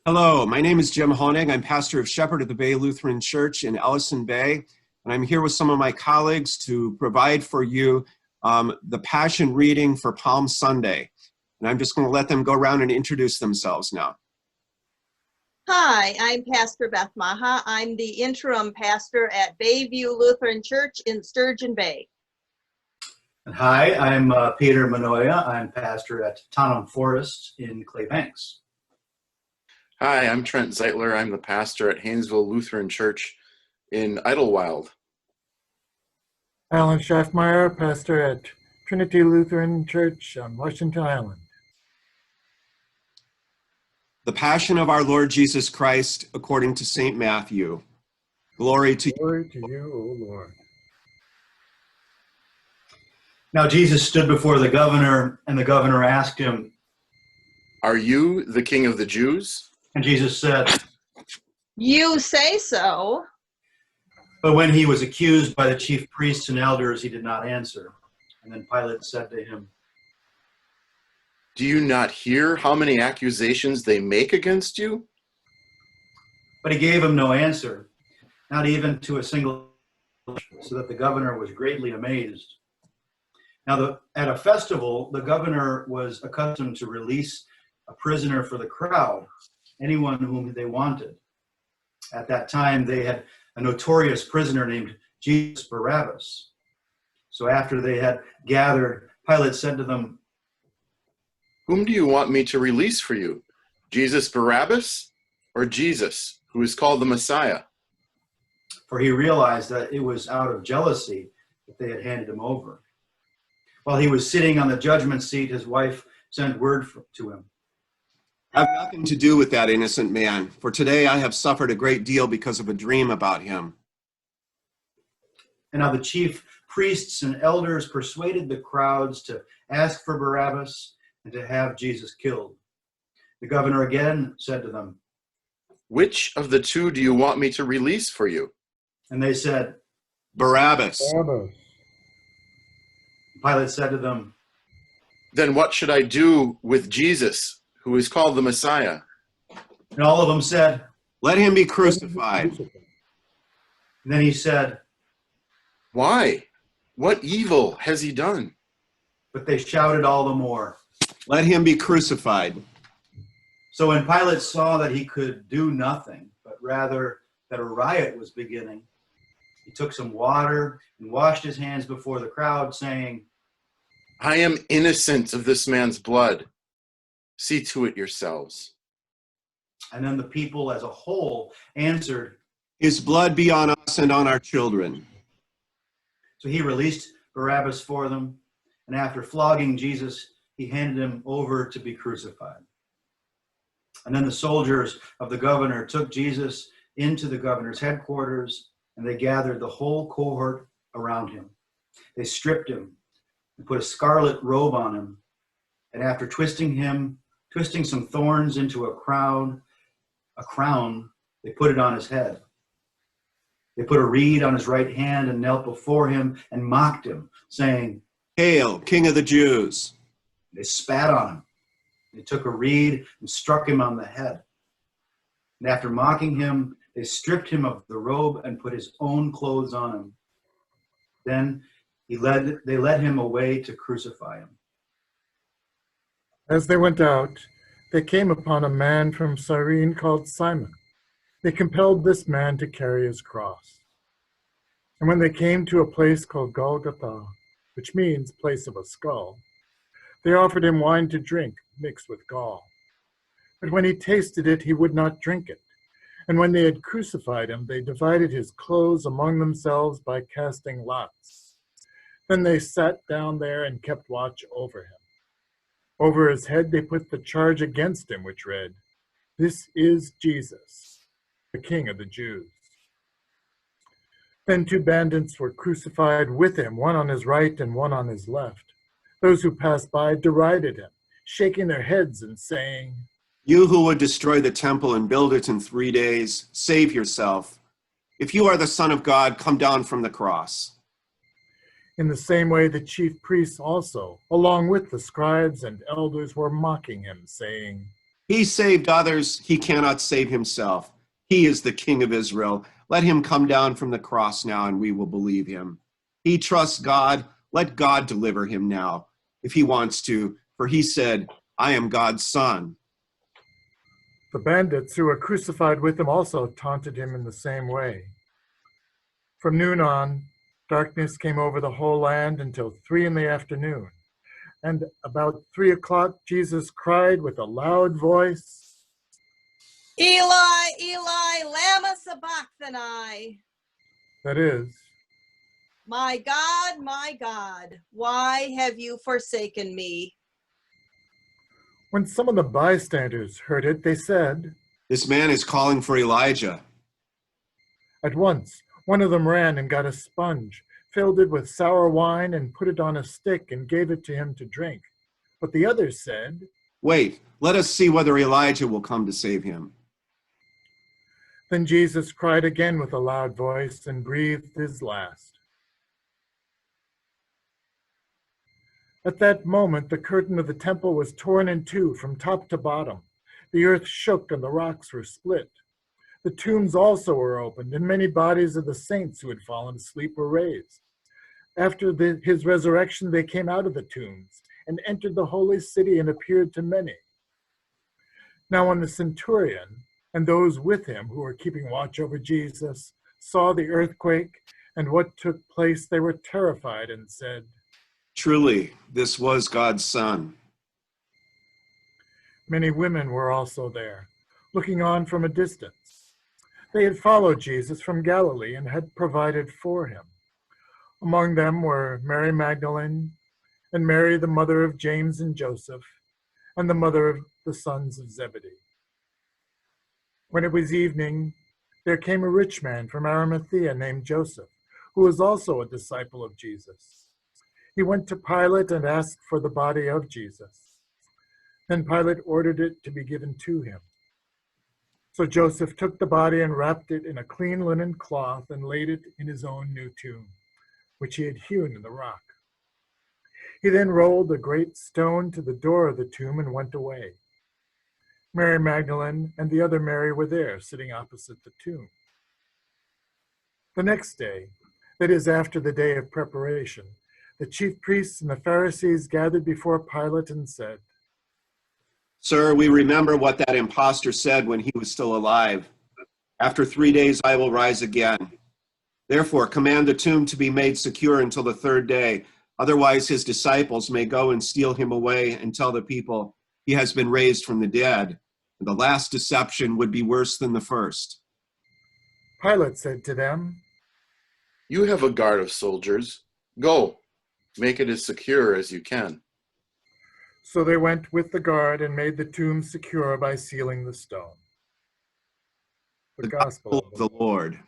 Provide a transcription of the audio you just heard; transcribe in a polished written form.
Hello, my name is Jim Honig. I'm pastor of Shepherd of the Bay Lutheran Church in Ellison Bay, and I'm here with some of my colleagues to provide for you the Passion reading for Palm Sunday. And I'm just going to let them go around and introduce themselves now. Hi, I'm Pastor Beth Maha. I'm the interim pastor at Bayview Lutheran Church in Sturgeon Bay. And hi, I'm Peter Manoia. I'm pastor at Tonham Forest in Clay Banks. Hi, I'm Trent Zeitler. I'm the pastor at Haynesville Lutheran Church in Idlewild. Alan Schaffmeyer, pastor at Trinity Lutheran Church on Washington Island. The Passion of our Lord Jesus Christ according to St. Matthew. Glory to you, O Lord. Now Jesus stood before the governor, and the governor asked him, "Are you the king of the Jews?" And Jesus said, You say so. But when he was accused by the chief priests and elders, he did not answer. And then Pilate said to him, "Do you not hear how many accusations they make against you?" But he gave him no answer, not even to a single, so that the governor was greatly amazed. Now, at a festival, the governor was accustomed to release a prisoner for the crowd, anyone whom they wanted. At that time, they had a notorious prisoner named Jesus Barabbas. So after they had gathered, Pilate said to them, "Whom do you want me to release for you? Jesus Barabbas or Jesus, who is called the Messiah?" For he realized that it was out of jealousy that they had handed him over. While he was sitting on the judgment seat, his wife sent word to him. have nothing to do with that innocent man, for today I have suffered a great deal because of a dream about him. And now the chief priests and elders persuaded the crowds to ask for Barabbas and to have Jesus killed. The governor again said to them, "Which of the two do you want me to release for you?" and they said, Barabbas. Barabbas. Pilate said to them, "Then what should I do with Jesus, who is called the Messiah?" and all of them said, Let him be crucified. and then he said, "Why? What evil has he done?" but they shouted all the more. Let him be crucified. So when Pilate saw that he could do nothing, but rather that a riot was beginning, he took some water and washed his hands before the crowd, saying, "I am innocent of this man's blood. See to it yourselves." and then the people as a whole answered. His blood be on us and on our children. So he released Barabbas for them, and after flogging Jesus, he handed him over to be crucified. And then the soldiers of the governor took Jesus into the governor's headquarters, and they gathered the whole cohort around him. They stripped him and put a scarlet robe on him, and after twisting some thorns into a crown, they put it on his head. They put a reed on his right hand and knelt before him and mocked him, saying, Hail, King of the Jews. They spat on him. They took a reed and struck him on the head. And after mocking him, they stripped him of the robe and put his own clothes on him. Then they led him away to crucify him. As they went out, they came upon a man from Cyrene called Simon. They compelled this man to carry his cross. And when they came to a place called Golgotha, which means place of a skull, they offered him wine to drink mixed with gall. But when he tasted it, he would not drink it. And when they had crucified him, they divided his clothes among themselves by casting lots. Then they sat down there and kept watch over him. Over his head they put the charge against him, which read, "This is Jesus, the King of the Jews." Then 2 bandits were crucified with him, one on his right and one on his left. Those who passed by derided him, shaking their heads and saying, You who would destroy the temple and build it in 3 days, save yourself. If you are the Son of God, come down from the cross. In the same way, the chief priests also, along with the scribes and elders, were mocking him, saying, He saved others. He cannot save himself. He is the King of Israel. Let him come down from the cross now, and we will believe him. He trusts God. Let God deliver him now, if he wants to, for he said, I am God's son. The bandits who were crucified with him also taunted him in the same way. From noon on, darkness came over the whole land until 3 p.m. And about 3 o'clock, Jesus cried with a loud voice, Eli, Eli, lama sabachthani. that is, My God, why have you forsaken me? when some of the bystanders heard it, they said, This man is calling for Elijah. at once, one of them ran and got a sponge, filled it with sour wine, and put it on a stick and gave it to him to drink. But the others said, Wait, let us see whether Elijah will come to save him. Then Jesus cried again with a loud voice and breathed his last. At that moment, the curtain of the temple was torn in two from top to bottom. The earth shook and the rocks were split. The tombs also were opened, and many bodies of the saints who had fallen asleep were raised. After his resurrection, they came out of the tombs and entered the holy city and appeared to many. Now when the centurion and those with him who were keeping watch over Jesus saw the earthquake and what took place, they were terrified and said, Truly, this was God's son. Many women were also there, looking on from a distance. They had followed Jesus from Galilee and had provided for him. Among them were Mary Magdalene, and Mary, the mother of James and Joseph, and the mother of the sons of Zebedee. When it was evening, there came a rich man from Arimathea named Joseph, who was also a disciple of Jesus. He went to Pilate and asked for the body of Jesus. Then Pilate ordered it to be given to him. So Joseph took the body and wrapped it in a clean linen cloth and laid it in his own new tomb, which he had hewn in the rock. He then rolled a great stone to the door of the tomb and went away. Mary Magdalene and the other Mary were there, sitting opposite the tomb. The next day, that is after the day of preparation, the chief priests and the Pharisees gathered before Pilate and said, Sir, we remember what that impostor said when he was still alive. After 3 days, I will rise again. Therefore, command the tomb to be made secure until the 3rd day. Otherwise, his disciples may go and steal him away and tell the people he has been raised from the dead. The last deception would be worse than the first. Pilate said to them, You have a guard of soldiers. Go, make it as secure as you can. So they went with the guard and made the tomb secure by sealing the stone. The Gospel of the Lord.